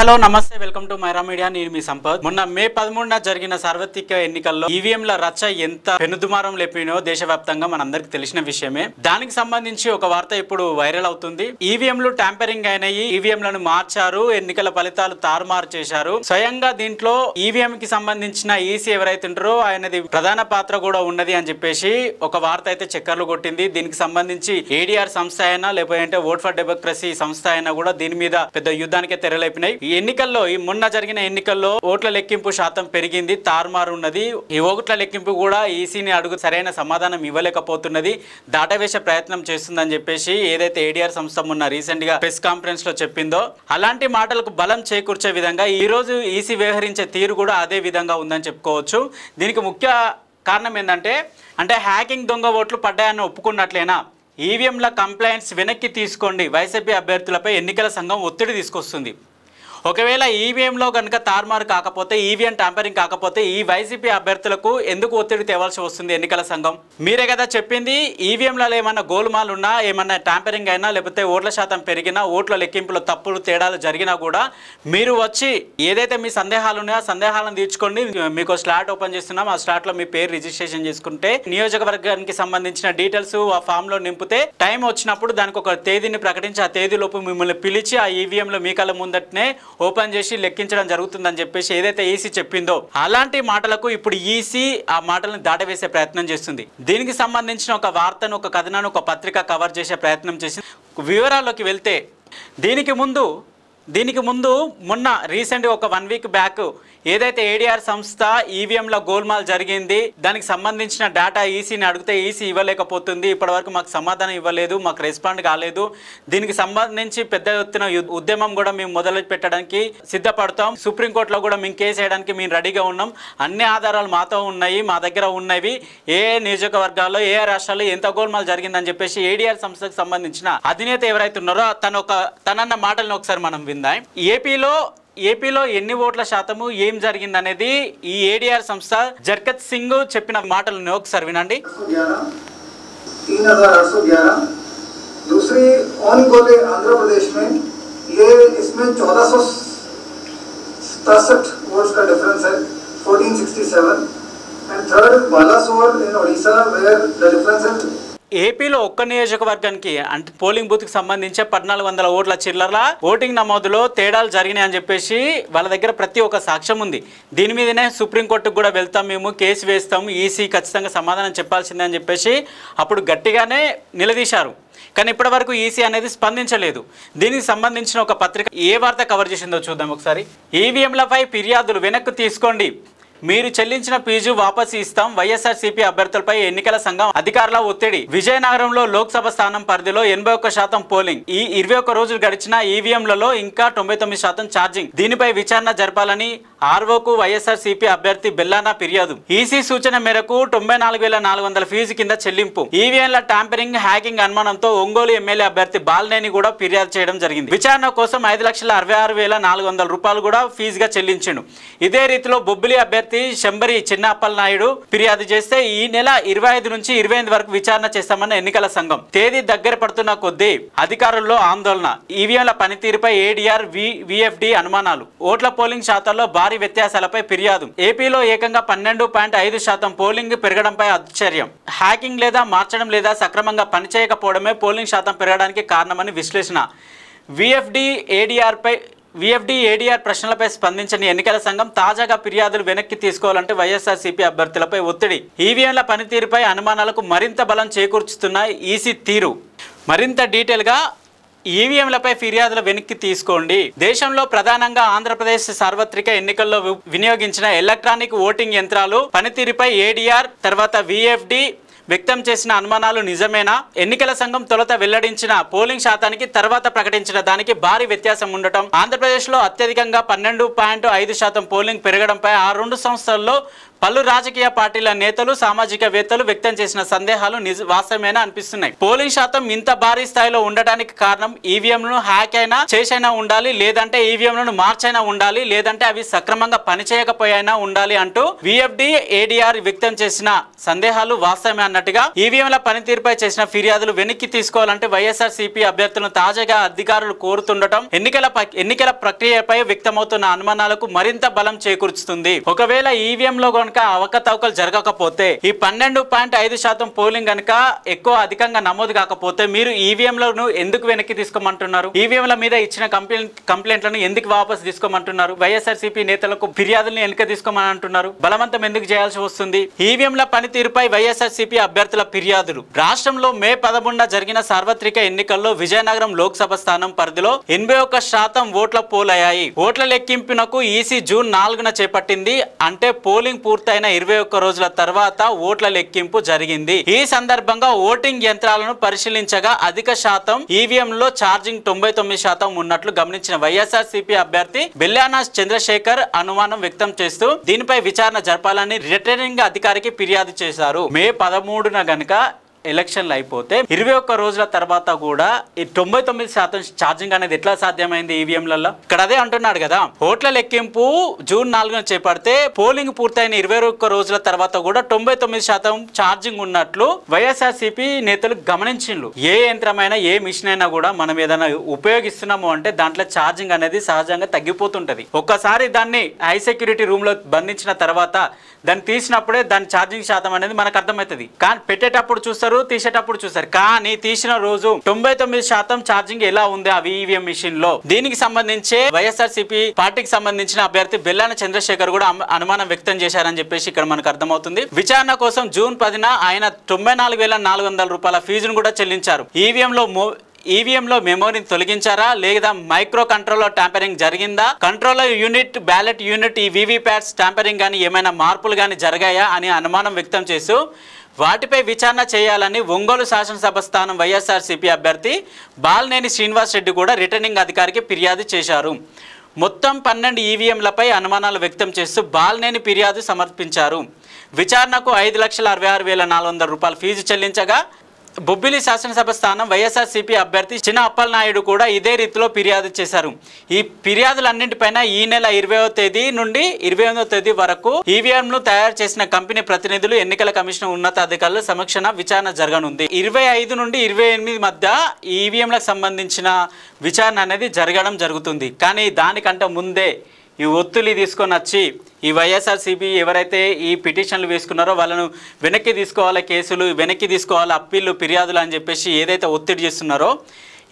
Hello నమస్తే welcome to Myra media నేను మీ సంపత్ మొన్న మే 13న జరిగిన సార్వత్రిక ఎన్నికల్లో ఈవీఎంల రచ్చ ఎంత పెనుదుమారం లేపినో దేశవ్యాప్తంగా మనందరికీ తెలిసిన విషయమే దానికి సంబంధించి ఒక వార్త ఇప్పుడు వైరల్ అవుతుంది ఈవీఎంలు ట్యాంపరింగ్ అయినాయి ఈవీఎంలను మార్చారు ఎన్నికల ఫలితాలు తారుమారు చేశారు స్వయంగా దీంట్లో ఈవీఎం కి సంబంధించిన ఈసీ ఎవరైతే ఉంటారో ఆయనది ప్రధాన పాత్ర కూడా ఉన్నది అని చెప్పేసి ఒక వార్త అయితే చక్కర్లు కొట్టింది దీనికి సంబంధించి ఏడీఆర్ సంస్థ అయినా లేకపోతే ఓట్ ఫర్ డెమోక్రసీ సంస్థ అయినా కూడా దీని మీద పెద్ద యుద్ధానికే తెరలేపినాయి ఈ ఎన్నికల్లో ఈ మొన్న జరిగిన ఎన్నికల్లో ఓట్ల లెక్కింపు శాతం పెరిగింది తారుమారు ఉన్నది ఈ ఓట్ల లెక్కింపు కూడా ఈసీని అడుగు సరైన సమాధానం ఇవ్వలేకపోతున్నది దాటవేసే ప్రయత్నం చేస్తుందని చెప్పేసి ఏదైతే ఏడీఆర్ సంస్థ మొన్న రీసెంట్ గా ప్రెస్ కాన్ఫరెన్స్ లో చెప్పిందో అలాంటి మాటలకు బలం చేకూర్చే విధంగా ఈ రోజు ఈసీ వ్యవహరించే తీరు కూడా అదే విధంగా ఉందని చెప్పుకోవచ్చు దీనికి ముఖ్య కారణం ఏంటంటే హ్యాకింగ్ దొంగ ఓట్లు పడ్డాయని ఒప్పుకున్నట్లేనా ఈవీఎంల కంప్లైంట్స్ వెనక్కి తీసుకోండి వైసీపీ అభ్యర్థులపై ఎన్నికల సంఘం ఒత్తిడి తీసుకొస్తుంది ఒకవేళ ఈవీఎంలో కనుక తారుమారు కాకపోతే ఈవీఎం ట్యాంపరింగ్ కాకపోతే ఈ వైసీపీ అభ్యర్థులకు ఎందుకు ఒత్తిడి తేవాల్సి వస్తుంది ఎన్నికల సంఘం మీరే కదా చెప్పింది ఈవీఎంలలో ఏమన్నా గోల్మాల్ ఉన్నా ఏమన్నా ట్యాంపరింగ్ అయినా లేకపోతే ఓట్ల శాతం పెరిగినా ఓట్ల లెక్కింపులో తప్పులు తేడాలు జరిగినా కూడా మీరు వచ్చి ఏదైతే మీ సందేహాలు ఉన్నాయో ఆ సందేహాలను తీర్చుకోండి మీకు స్లాట్ ఓపెన్ చేస్తున్నాం ఆ స్లాట్లో మీ పేరు రిజిస్ట్రేషన్ చేసుకుంటే నియోజకవర్గానికి సంబంధించిన డీటెయిల్స్ ఆ ఫామ్ లో నింపితే టైం వచ్చినప్పుడు దానికి ఒక తేదీని ప్రకటించి ఆ తేదీలోపు మిమ్మల్ని పిలిచి ఆ ఈవీఎంలో మీ కళ్ళ ముందటనే ఓపెన్ చేసి లెక్కించడం జరుగుతుందని చెప్పేసి ఏదైతే ఈసీ చెప్పిందో అలాంటి మాటలకు ఇప్పుడు ఈసీ ఆ మాటలను దాటవేసే ప్రయత్నం చేస్తుంది దీనికి సంబంధించిన ఒక వార్తను ఒక కథనాన్ని ఒక పత్రిక కవర్ చేసే ప్రయత్నం చేసింది వివరాల్లోకి వెళ్తే దీనికి ముందు మొన్న రీసెంట్గా ఒక 1 వీక్ బ్యాక్ ఏదైతే ఏడీఆర్ సంస్థ ఈవీఎంల గోల్మాల్ జరిగింది దానికి సంబంధించిన డేటా ఈసీని అడిగితే ఈసీ ఇవ్వలేకపోతుంది ఇప్పటివరకు మాకు సమాధానం ఇవ్వలేదు మాకు రెస్పాండ్ కాలేదు దీనికి సంబంధించి పెద్ద ఎత్తున ఉద్యమం కూడా మేము మొదలు పెట్టడానికి సిద్ధపడతాం సుప్రీంకోర్టులో కూడా మేము కేసు వేయడానికి మేము రెడీగా ఉన్నాం అన్ని ఆధారాలు మాతో ఉన్నాయి మా దగ్గర ఉన్నవి ఏ నియోజకవర్గాల్లో ఏ రాష్ట్రాల్లో ఎంత గోల్మాల్ జరిగిందని చెప్పేసి ఏడీఆర్ సంస్థకు సంబంధించిన అధినేత ఎవరైతే ఉన్నారో తనన్న మాటలను ఒకసారి మనం విందాం ఏపీలో ఎన్ని ఓట్ల శాతము ఏం జరిగిందనేది ఈ ఏడీఆర్ సంస్థ జర్కత్ సింగ్ చెప్పిన మాటలను ఒకసారి వినండి 3811 दूसरी ऑन गोले आंध्र प्रदेश में ये इसमें 1467 वोट्स का डिफरेंस है 1467 and third Balasore in Odisha where the difference है ఏపీలో ఒక్క నియోజకవర్గానికి అంటే పోలింగ్ బూత్ కి సంబంధించి 1400 ఓట్ల చిల్లర ఓటింగ్ నమోదులో తేడాలు జరిగినాయి అని చెప్పేసి వాళ్ళ దగ్గర ప్రతి ఒక్క సాక్ష్యం ఉంది దీని మీదనే సుప్రీంకోర్టుకు కూడా వెళ్తాం మేము కేసు వేస్తాం ఈసీ ఖచ్చితంగా సమాధానం చెప్పాల్సిందే అని చెప్పేసి అప్పుడు గట్టిగానే నిలదీశారు కానీ ఇప్పటివరకు ఈసీ అనేది స్పందించలేదు దీనికి సంబంధించిన ఒక పత్రిక ఏ వార్త కవర్ చేసిందో చూద్దాం ఒకసారి ఈవీఎంలపై ఫిర్యాదులు వెనక్కి తీసుకోండి మీరు చెల్లించిన ఫీజు వాపసు ఇస్తాం వైఎస్ఆర్సీపీ అభ్యర్థులపై ఎన్నికల సంఘం అధికారుల ఒత్తిడి విజయనగరంలో లోక్సభ స్థానం పరిధిలో 81% పోలింగ్ ఈ 21 రోజులు గడిచిన ఈవీఎంలలో ఇంకా 99% ఛార్జింగ్ దీనిపై విచారణ జరపాలని ఆర్ఓకు వైఎస్ఆర్సీపీ అభ్యర్థి బెల్లానా ఫిర్యాదు ఈసీ సూచన మేరకు 94,400 ఫీజు కింద చెల్లింపు ఈవీఎంల ట్యాంపరింగ్ హ్యాకింగ్ అనుమానంతో ఒంగోలు ఎమ్మెల్యే అభ్యర్థి బాలినేని కూడా ఫిర్యాదు చేయడం జరిగింది విచారణ కోసం 5,66,400 రూపాయలు కూడా ఫీజుగా చెల్లించిండు ఇదే రీతిలో బొబ్బిలి అభ్యర్థి శంబరి చిన్నప్పల్ నాయుడు ఫిర్యాదు చేస్తే ఈ నెల 25 నుంచి 28 వరకు విచారణ చేస్తామన్న ఎన్నికల సంఘం తేదీ దగ్గర పడుతున్న కొద్దీ అధికారుల్లో ఆందోళన ఈవీఎంల పనితీరుపై ఏడీఆర్ విఎఫ్డి అనుమానాలు ఓట్ల పోలింగ్ శాతాల్లో భారీ వ్యత్యాసాలపై ఫిర్యాదు ఏపీలో ఏకంగా 12.5% పోలింగ్ పెరగడంపై ఆశ్చర్యం హ్యాకింగ్ లేదా మార్చడం లేదా సక్రమంగా పనిచేయకపోవడమే పోలింగ్ శాతం పెరగడానికి కారణమని విశ్లేషణ విఎఫ్డి ఏడీఆర్ ప్రశ్నలపై స్పందించని ఎన్నికల సంఘం తాజాగా ఫిర్యాదులు వెనక్కి తీసుకోవాలంటే వైఎస్ఆర్సీపీ అభ్యర్థులపై ఒత్తిడి ఈవీఎంల పనితీరుపై అనుమానాలకు మరింత బలం చేకూర్చుతున్న ఈసీ తీరు మరింత డీటెయిల్గా ఈవీఎంలపై ఫిర్యాదులు వెనక్కి తీసుకోండి దేశంలో ప్రధానంగా ఆంధ్రప్రదేశ్ సార్వత్రిక ఎన్నికల్లో వినియోగించిన ఎలక్ట్రానిక్ ఓటింగ్ యంత్రాలు పనితీరుపై ఏడీఆర్ తర్వాత విఎఫ్డి వ్యక్తం చేసిన అనుమానాలు నిజమేనా ఎన్నికల సంఘం తొలుత వెల్లడించిన పోలింగ్ శాతానికి తర్వాత ప్రకటించిన దానికి భారీ వ్యత్యాసం ఉండటం ఆంధ్రప్రదేశ్లో అత్యధికంగా 12.5% పోలింగ్ పెరగడంపై ఆ రెండు సంస్థల్లో పలు రాజకీయ పార్టీల నేతలు సామాజికవేత్తలు వ్యక్తం చేసిన సందేహాలు వాస్తవమేనా అనిపిస్తున్నాయి. పోలింగ్ శాతం ఇంత భారీ స్థాయిలో ఉండడానికి కారణం ఈవీఎంలను హ్యాక్ అయినా చేసైనా ఉండాలి, లేదంటే ఈవీఎంలను మార్చైనా ఉండాలి, లేదంటే అవి సక్రమంగా పనిచేయకపోయినా ఉండాలి అంటూ విఎఫ్డి ఏడీఆర్ వ్యక్తం చేసిన సందేహాలు వాస్తవమే అన్నట్టుగా ఈవీఎంల పనితీరుపై చేసిన ఫిర్యాదులు వెనక్కి తీసుకోవాలంటే వైఎస్ఆర్సీపీ అభ్యర్థులను తాజాగా అధికారులు కోరుతుండటం ఎన్నికల ప్రక్రియపై వ్యక్తమవుతున్న అనుమానాలకు మరింత బలం చేకూర్చుతుంది. ఒకవేళ ఈవీఎంలో గనుక అవకతవకలు జరగకపోతే, ఈ 12.5% పోలింగ్ గనుక అధికంగా నమోదు కాకపోతే మీరు ఈవీఎంలను ఎందుకు వెనక్కి తీసుకోమంటున్నారు? ఈవీఎంల మీద ఇచ్చిన కంప్లైంట్లను ఎందుకు వాపసు తీసుకోమంటున్నారు? వైఎస్ఆర్సీపీ నేతలకు ఫిర్యాదులను వెనక్కి తీసుకోమని అంటున్నారు. బలవంతం ఎందుకు చేయాల్సి వస్తుంది? ఈవీఎంల పనితీరుపై వైఎస్ఆర్సీపీ అభ్యర్థుల ఫిర్యాదులు. రాష్ట్రంలో మే 11 జరిగిన సార్వత్రిక ఎన్నికల్లో విజయనగరం లోక్సభ స్థానం పరిధిలో 81% ఓట్ల పోలయ్యాయి. ఓట్ల లెక్కింపునకు ఈసీ జూన్ 4న చేపట్టింది. అంటే పోలింగ్ పూర్తయిన 21 రోజుల తర్వాత ఓట్ల లెక్కింపు జరిగింది. ఈ సందర్భంగా ఓటింగ్ యంత్రాలను పరిశీలించగా అధిక శాతం ఈవీఎంలో ఛార్జింగ్ 99% ఉన్నట్లు గమనించిన వైఎస్ఆర్సీపీ అభ్యర్థి బెల్లాన చంద్రశేఖర్ అనుమానం వ్యక్తం చేస్తూ దీనిపై విచారణ జరపాలని రిటర్నింగ్ అధికారికి ఫిర్యాదు చేశారు. మే 13న గనుక ఎలక్షన్లు అయిపోతే 21 రోజుల తర్వాత కూడా ఈ 99% ఛార్జింగ్ అనేది ఎట్లా సాధ్యమైంది ఈవీఎంలలో? ఇక్కడ అదే అంటున్నాడు కదా, ఓట్ల లెక్కింపు జూన్ 4న చేపడితే పోలింగ్ పూర్తయిన 21 రోజుల తర్వాత కూడా 99% ఛార్జింగ్ ఉన్నట్లు వైఎస్ఆర్సీపీ నేతలు గమనించిండ్రు. ఏ యంత్రమైనా ఏ మిషన్ అయినా కూడా మనం ఏదైనా ఉపయోగిస్తున్నాము అంటే దాంట్లో ఛార్జింగ్ అనేది సహజంగా తగ్గిపోతుంటది. ఒక్కసారి దాన్ని హై సెక్యూరిటీ రూమ్ లో బంధించిన తర్వాత దాన్ని తీసినప్పుడే దాని ఛార్జింగ్ శాతం అనేది మనకు అర్థమవుతుంది. కానీ పెట్టేటప్పుడు చూస్తారు, తీసేటప్పుడు చూస్తారు. కానీ తీసిన రోజు 99% ఛార్జింగ్ ఎలా ఉంది ఆ ఈవీఎం మిషన్ లో? దీనికి సంబంధించి వైఎస్ఆర్సీపీ పార్టీకి సంబంధించిన అభ్యర్థి బెల్లాన చంద్రశేఖర్ కూడా అనుమానం వ్యక్తం చేశారని చెప్పేసి ఇక్కడ మనకు అర్థమవుతుంది. విచారణ కోసం జూన్ 10న ఆయన 94,400 రూపాయల ఫీజును కూడా చెల్లించారు. ఈవీఎంలో మెమోరీని తొలగించారా, లేదా మైక్రో కంట్రోలర్ ట్యాంపరింగ్ జరిగిందా, కంట్రోలర్ యూనిట్, బ్యాలెట్ యూనిట్, ఈ వీవీప్యాట్స్ ట్యాంపరింగ్ కానీ ఏమైనా మార్పులు కానీ జరిగాయా అని అనుమానం వ్యక్తం చేస్తూ వాటిపై విచారణ చేయాలని ఒంగోలు శాసనసభ స్థానం వైఎస్ఆర్సీపీ అభ్యర్థి బాలినేని శ్రీనివాస్ రెడ్డి కూడా రిటర్నింగ్ అధికారికి ఫిర్యాదు చేశారు. మొత్తం 12 ఈవీఎంలపై అనుమానాలు వ్యక్తం చేస్తూ బాలినేని ఫిర్యాదు సమర్పించారు. విచారణకు 5,66,400 రూపాయల ఫీజు చెల్లించగా బొబ్బిలి శాసనసభ స్థానం వైఎస్ఆర్సీపీ అభ్యర్థి చిన్న అప్పలనాయుడు కూడా ఇదే రీతిలో ఫిర్యాదు చేశారు. ఈ ఫిర్యాదులన్నింటిపైన ఈ నెల 20వ తేదీ నుండి 28వ తేదీ వరకు ఈవీఎంలు తయారు చేసిన కంపెనీ ప్రతినిధులు, ఎన్నికల కమిషన్ ఉన్నతాధికారుల సమక్షంలో విచారణ జరగనుంది. 25 నుండి 28 మధ్య ఈవీఎంలకు సంబంధించిన విచారణ అనేది జరగడం జరుగుతుంది. కానీ దానికంటే ముందే ఈ ఒత్తిడి తీసుకొని వచ్చి ఈ వైఎస్ఆర్సీపీ ఎవరైతే ఈ పిటిషన్లు వేసుకున్నారో వాళ్ళను వెనక్కి తీసుకోవాలి, కేసులు వెనక్కి తీసుకోవాలి, అప్పీళ్ళు, ఫిర్యాదులు అని చెప్పేసి ఏదైతే ఒత్తిడి చేస్తున్నారో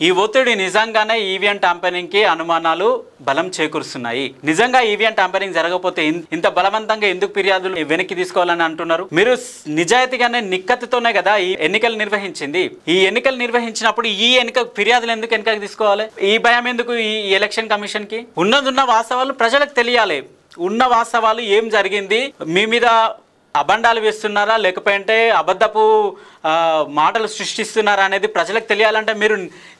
ఈ ఒత్తిడి నిజంగానే ఈవీఎం ట్యాంపరింగ్కి అనుమానాలు బలం చేకూరుస్తున్నాయి. నిజంగా ఈవీఎం ట్యాంపరింగ్ జరగకపోతే ఇంత బలవంతంగా ఎందుకు ఫిర్యాదులు వెనక్కి తీసుకోవాలని అంటున్నారు? మీరు నిజాయితీగానే నిక్కత్తుతోనే కదా ఈ ఎన్నికలు నిర్వహించింది. ఈ ఎన్నికలు నిర్వహించినప్పుడు ఈ ఫిర్యాదులు ఎందుకు వెనకకి తీసుకోవాలి? ఈ భయం ఎందుకు ఈ ఎలక్షన్ కమిషన్ కి? ఉన్నదున్న వాస్తవాలు ప్రజలకు తెలియాలి. ఉన్న వాస్తవాలు ఏం జరిగింది, మీ మీద అబండాలు వేస్తున్నారా లేకపోతే అబద్ధపు మాటలు సృష్టిస్తున్నారా అనేది ప్రజలకు తెలియాలంటే మీరు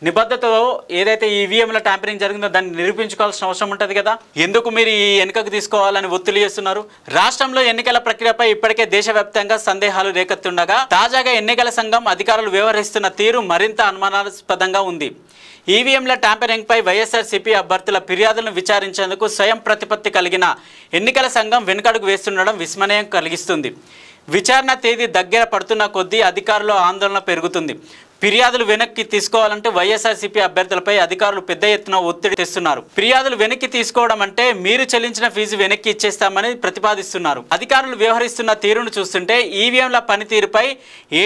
నిబద్ధతతో ఏదైతే ఈవీఎంల ట్యాంపరింగ్ జరిగిందో దాన్ని నిరూపించుకోవాల్సిన అవసరం ఉంటుంది కదా. ఎందుకు మీరు ఈ వెనుకకు తీసుకోవాలని ఒత్తిడి చేస్తున్నారు? రాష్ట్రంలో ఎన్నికల ప్రక్రియపై ఇప్పటికే దేశవ్యాప్తంగా సందేహాలు రేకెత్తుండగా తాజాగా ఎన్నికల సంఘం అధికారులు వ్యవహరిస్తున్న తీరు మరింత అనుమానాస్పదంగా ఉంది. ఈవీఎంల ట్యాంపరింగ్పై వైఎస్ఆర్సీపీ అభ్యర్థుల ఫిర్యాదులను విచారించేందుకు స్వయం ప్రతిపత్తి కలిగిన ఎన్నికల సంఘం వెనుకడుగు వేస్తుండడం విస్మయం కలిగిస్తుంది. విచారణ తేదీ దగ్గర పడుతున్న కొద్దీ అధికారుల ఆందోళన పెరుగుతుంది. ఫిర్యాదులు వెనక్కి తీసుకోవాలంటే వైఎస్ఆర్సీపీ అభ్యర్థులపై అధికారులు పెద్ద ఎత్తున ఒత్తిడి తెస్తున్నారు. ఫిర్యాదులు వెనక్కి తీసుకోవడం అంటే మీరు చెల్లించిన ఫీజు వెనక్కి ఇచ్చేస్తామని ప్రతిపాదిస్తున్నారు. అధికారులు వ్యవహరిస్తున్న తీరును చూస్తుంటే ఈవీఎంల పనితీరుపై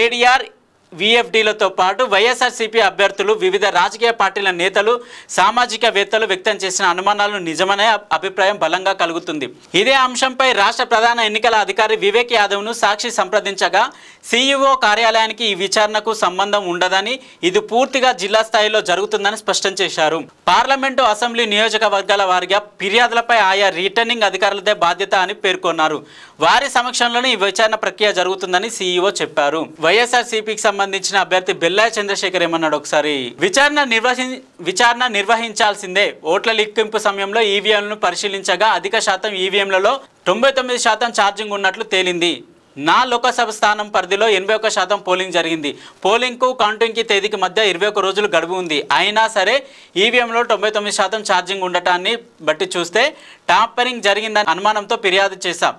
ఏడీఆర్, విఎఫ్డీలతో పాటు వైఎస్ఆర్సీపీ అభ్యర్థులు, వివిధ రాజకీయ పార్టీల నేతలు, సామాజికవేత్తలు వ్యక్తం చేసిన అనుమానాలను నిజమనే అభిప్రాయం బలంగా కలుగుతుంది. ఇదే అంశంపై రాష్ట్ర ప్రధాన ఎన్నికల అధికారి వివేక్ యాదవ్ను సాక్షి సంప్రదించగా సీఈఓ కార్యాలయానికి ఈ విచారణకు సంబంధం ఉండదని, ఇది పూర్తిగా జిల్లా స్థాయిలో జరుగుతుందని స్పష్టం చేశారు. పార్లమెంటు, అసెంబ్లీ నియోజకవర్గాల వారిగా ఫిర్యాదులపై ఆయా రిటర్నింగ్ అధికారులదే బాధ్యత అని పేర్కొన్నారు. వారి సమక్షంలోనే ఈ విచారణ ప్రక్రియ జరుగుతుందని సీఈఓ చెప్పారు. వైఎస్ఆర్సీపీకి సంబంధించి సంబంధించిన అభ్యర్థి బెల్లాయ చంద్రశేఖర్ ఏమన్నాడు ఒకసారి. విచారణ నిర్వహించాల్సిందే. ఓట్ల లెక్కింపు సమయంలో ఈవీఎంలను పరిశీలించగా అధిక శాతం ఈవీఎంలలో 99% ఛార్జింగ్ ఉన్నట్లు తేలింది. నా లోకసభ స్థానం పరిధిలో 81% పోలింగ్ జరిగింది. పోలింగ్కు కౌంటింగ్కి తేదీకి మధ్య 21 రోజులు గడువు ఉంది. అయినా సరే ఈవీఎంలో 99% ఛార్జింగ్ ఉండటాన్ని బట్టి చూస్తే టాంపరింగ్ జరిగిందని అనుమానంతో ఫిర్యాదు చేశా.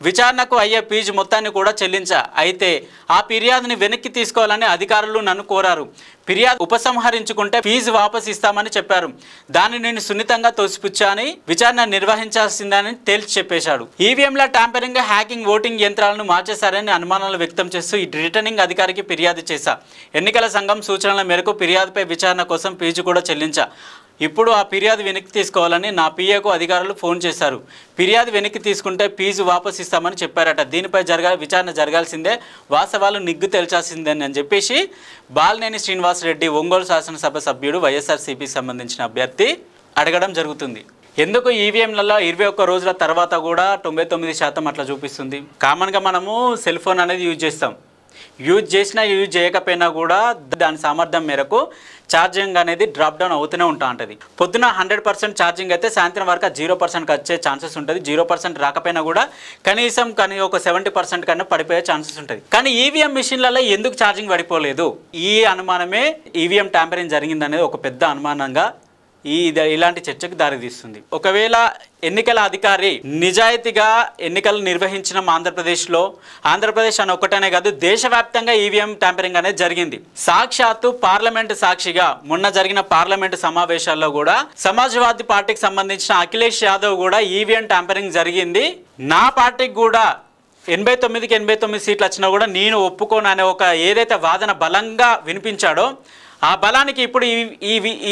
విచారణకు అయ్యే ఫీజు మొత్తాన్ని కూడా చెల్లించా. అయితే ఆ ఫిర్యాదుని వెనక్కి తీసుకోవాలని అధికారులు నన్ను కోరారు. ఫిర్యాదు ఉపసంహరించుకుంటే ఫీజు వాపసు ఇస్తామని చెప్పారు. దాన్ని నేను సున్నితంగా తోసిపుచ్చాని విచారణ నిర్వహించాల్సిందని తేల్చి చెప్పేశాడు. ఈవీఎంల ట్యాంపరింగ్, హ్యాకింగ్, ఓటింగ్ యంత్రాలను మార్చేశారని అనుమానాలు వ్యక్తం చేస్తూ ఈ రిటర్నింగ్ అధికారికి ఫిర్యాదు చేశా. ఎన్నికల సంఘం సూచనల మేరకు ఫిర్యాదుపై విచారణ కోసం ఫీజు కూడా చెల్లించా. ఇప్పుడు ఆ ఫిర్యాదు వెనక్కి తీసుకోవాలని నా పిఏకు అధికారులు ఫోన్ చేశారు. ఫిర్యాదు వెనక్కి తీసుకుంటే ఫీజు వాపసు ఇస్తామని చెప్పారట. దీనిపై విచారణ జరగాల్సిందే, వాస్తవాలు నిగ్గు తేల్చాల్సిందే అని చెప్పేసి బాలినేని శ్రీనివాసరెడ్డి ఒంగోలు శాసనసభ సభ్యుడు వైఎస్ఆర్సీపీకి సంబంధించిన అభ్యర్థి అడగడం జరుగుతుంది. ఎందుకు ఈవీఎంలలో 21 రోజుల తర్వాత కూడా 99% అట్లా చూపిస్తుంది? కామన్గా మనము సెల్ ఫోన్ అనేది యూజ్ చేస్తాం. యూజ్ చేసినా యూజ్ చేయకపోయినా కూడా దాని సామర్థ్యం మేరకు ఛార్జింగ్ అనేది డ్రాప్ డౌన్ అవుతూనే ఉంటుంది. పొద్దున 100% ఛార్జింగ్ అయితే సాయంత్రం వరకు 0% వచ్చే ఛాన్సెస్ ఉంటుంది. 0% రాకపోయినా కూడా కనీసం ఒక 70% కన్నా పడిపోయే ఛాన్సెస్ ఉంటుంది. కానీ ఈవీఎం మిషన్లలో ఎందుకు ఛార్జింగ్ పడిపోలేదు? ఈ అనుమానమే ఈవీఎం ట్యాంపరింగ్ జరిగిందనేది ఒక పెద్ద అనుమానంగా ఇలాంటి చర్చకు దారితీస్తుంది. ఒకవేళ ఎన్నికల అధికారి నిజాయితీగా ఎన్నికలు నిర్వహించిన ఆంధ్రప్రదేశ్ అని ఒక్కటనే కాదు, దేశవ్యాప్తంగా ఈవీఎం ట్యాంపరింగ్ అనేది జరిగింది. సాక్షాత్తు పార్లమెంటు సాక్షిగా మొన్న జరిగిన పార్లమెంటు సమావేశాల్లో కూడా సమాజ్వాదీ పార్టీకి సంబంధించిన అఖిలేష్ యాదవ్ కూడా ఈవీఎం ట్యాంపరింగ్ జరిగింది, నా పార్టీకి కూడా 89కి 89 సీట్లు వచ్చినా కూడా నేను ఒప్పుకోను అనే ఒక ఏదైతే వాదన బలంగా వినిపించాడో ఆ బలానికి ఇప్పుడు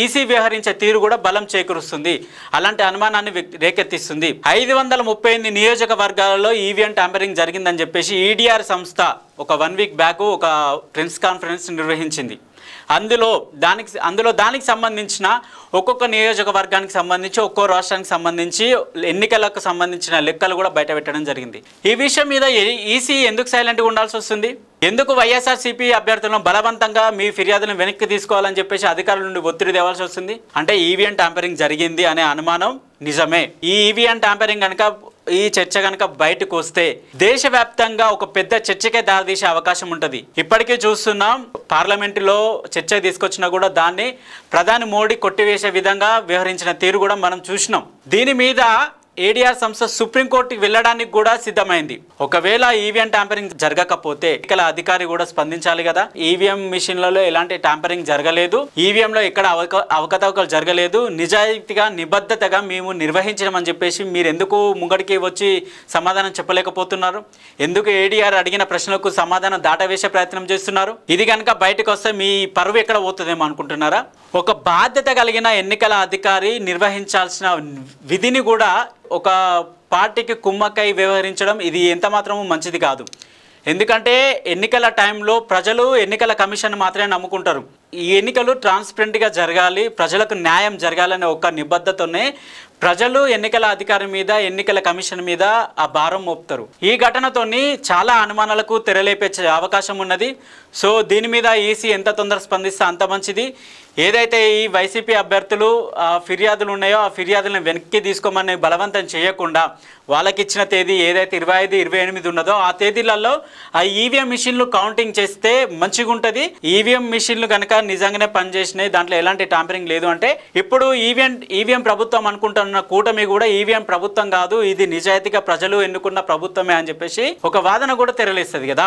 ఈసీ వ్యవహరించే తీరు కూడా బలం చేకూరుస్తుంది. అలాంటి అనుమానాన్ని రేకెత్తిస్తుంది. 538 నియోజకవర్గాలలో ఈవీఎం ట్యాంపరింగ్ జరిగిందని చెప్పేసి ఈడీఆర్ సంస్థ ఒక 1 వీక్ బ్యాక్ ఒక ప్రెస్ కాన్ఫరెన్స్ నిర్వహించింది. అందులో దానికి సంబంధించిన ఒక్కొక్క నియోజకవర్గానికి సంబంధించి ఒక్కో రాష్ట్రానికి సంబంధించి ఎన్నికలకు సంబంధించిన లెక్కలు కూడా బయట పెట్టడం జరిగింది. ఈ విషయం మీద ఈసీ ఎందుకు సైలెంట్గా ఉండాల్సి వస్తుంది? ఎందుకు వైఎస్ఆర్సీపీ అభ్యర్థులను బలవంతంగా మీ ఫిర్యాదులను వెనక్కి తీసుకోవాలని చెప్పేసి అధికారుల నుండి ఒత్తిడి తేవాల్సి వస్తుంది? అంటే ఈవీఎం ట్యాంపరింగ్ జరిగింది అనే అనుమానం నిజమే. ఈ ఈవీఎం ట్యాంపరింగ్ కనుక ఈ చర్చ కనుక బయటకు వస్తే దేశవ్యాప్తంగా ఒక పెద్ద చర్చకే దారితీసే అవకాశం ఉంటుంది. ఇప్పటికీ చూస్తున్నాం, పార్లమెంటులో చర్చ తీసుకొచ్చినా కూడా దాన్ని ప్రధాని మోడీ కొట్టివేసే విధంగా వ్యవహరించిన తీరు కూడా మనం చూసినాం. దీని మీద ఏడీఆర్ సంస్థ సుప్రీంకోర్టుకి వెళ్ళడానికి కూడా సిద్ధమైంది. ఒకవేళ ఈవీఎం ట్యాంపరింగ్ జరగకపోతే ఎన్నికల అధికారి కూడా స్పందించాలి కదా. ఈవీఎం మిషన్లలో ఎలాంటి ట్యాంపరింగ్ జరగలేదు, ఈవీఎంలో ఎక్కడ అవకతవకలు జరగలేదు, నిజాయితీగా నిబద్ధతగా మేము నిర్వహించమని చెప్పేసి మీరు ఎందుకు ముంగడికి వచ్చి సమాధానం చెప్పలేకపోతున్నారు? ఎందుకు ఏడీఆర్ అడిగిన ప్రశ్నలకు సమాధానం దాటవేసే ప్రయత్నం చేస్తున్నారు? ఇది కనుక బయటకు వస్తే మీ పరువు ఎక్కడ పోతుందేమో అనుకుంటున్నారా? ఒక బాధ్యత కలిగిన ఎన్నికల అధికారి నిర్వహించాల్సిన విధిని కూడా ఒక పార్టీకి కుమ్మక్కై వ్యవహరించడం ఇది ఎంత మాత్రము మంచిది కాదు. ఎందుకంటే ఎన్నికల టైంలో ప్రజలు ఎన్నికల కమిషన్ మాత్రమే నమ్ముకుంటారు. ఈ ఎన్నికలు ట్రాన్స్పరెంట్గా జరగాలి, ప్రజలకు న్యాయం జరగాలనే ఒక నిబద్ధతోనే ప్రజలు ఎన్నికల అధికారి మీద, ఎన్నికల కమిషన్ మీద ఆ భారం మోపుతారు. ఈ ఘటనతోని చాలా అనుమానాలకు తెరలేపే అవకాశం ఉన్నది. సో దీని మీద ఈసీ ఎంత తొందర స్పందిస్తే అంత మంచిది. ఏదైతే ఈ వైసీపీ అభ్యర్థులు ఫిర్యాదులు ఉన్నాయో ఆ ఫిర్యాదులను వెనక్కి తీసుకోమని బలవంతం చేయకుండా వాళ్ళకి ఇచ్చిన తేదీ ఏదైతే 25, 28 ఉన్నదో ఆ తేదీలలో ఆ ఈవీఎం మిషన్లు కౌంటింగ్ చేస్తే మంచిగా ఉంటుంది. ఈవీఎం మిషన్లు కనుక నిజంగానే పనిచేసినాయి, దాంట్లో ఎలాంటి ట్యాంపరింగ్ లేదు అంటే ఇప్పుడు ఈవీఎం ప్రభుత్వం అనుకుంటున్న కూటమి కూడా ఈవీఎం ప్రభుత్వం కాదు, ఇది నిజాయితీగా ప్రజలు ఎన్నుకున్న ప్రభుత్వమే అని చెప్పేసి ఒక వాదన కూడా తెరలేస్తుంది కదా.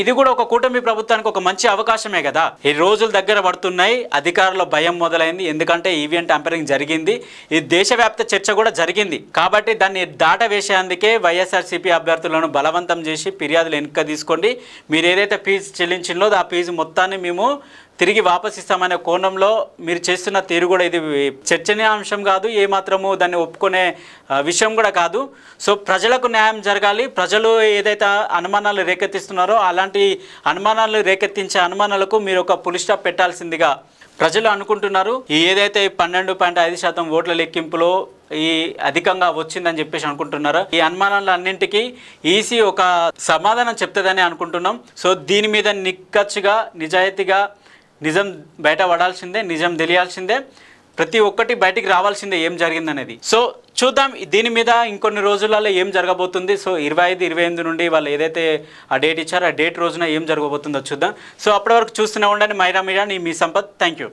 ఇది కూడా ఒక కూటమి ప్రభుత్వానికి ఒక మంచి అవకాశమే కదా. ఈ రోజులు దగ్గర పడుతున్నాయి, అధికారుల భయం మొదలైంది. ఎందుకంటే ఈవీఎం ట్యాంపరింగ్ జరిగింది, ఈ దేశవ్యాప్త చర్చ కూడా జరిగింది. కాబట్టి దాన్ని దాటవేసేందుకే వైఎస్ఆర్సీపీ అభ్యర్థులను బలవంతం చేసి ఫిర్యాదులు వెనక్కి తీసుకోండి, మీరు ఏదైతే ఫీజు చెల్లించిందో ఆ ఫీజు మొత్తాన్ని మేము తిరిగి వాపసు ఇస్తామనే కోణంలో మీరు చేస్తున్న తీరు కూడా ఇది చర్చనీయాంశం కాదు, ఏమాత్రము దాన్ని ఒప్పుకునే విషయం కూడా కాదు. సో ప్రజలకు న్యాయం జరగాలి. ప్రజలు ఏదైతే అనుమానాలు రేకెత్తిస్తున్నారో అలాంటి అనుమానాలు రేకెత్తించే అనుమానాలకు మీరు ఒక పులి స్టాప్ పెట్టాల్సిందిగా ప్రజలు అనుకుంటున్నారు ఈ ఏదైతే 12.5% ఓట్ల లెక్కింపులో ఈ అధికంగా వచ్చిందని చెప్పేసి అనుకుంటున్నారు. ఈ అనుమానాలన్నింటికీ ఈసీ ఒక సమాధానం చెప్తుందని అనుకుంటున్నాం. సో దీని మీద నిక్కచ్చిగా నిజాయితీగా నిజం బయట పడాల్సిందే, నిజం తెలియాల్సిందే, ప్రతి ఒక్కటి బయటికి రావాల్సిందే ఏం జరిగిందనేది. సో చూద్దాం దీని మీద ఇంకొన్ని రోజులలో ఏం జరగబోతుంది. సో 25, 28 నుండి వాళ్ళు ఏదైతే ఆ డేట్ ఇచ్చారో ఆ డేట్ రోజున ఏం జరగబోతుందో చూద్దాం. సో అప్పటి వరకు చూస్తూనే ఉండండి మైరా మీడియా. మీ సంపత్. Thank you.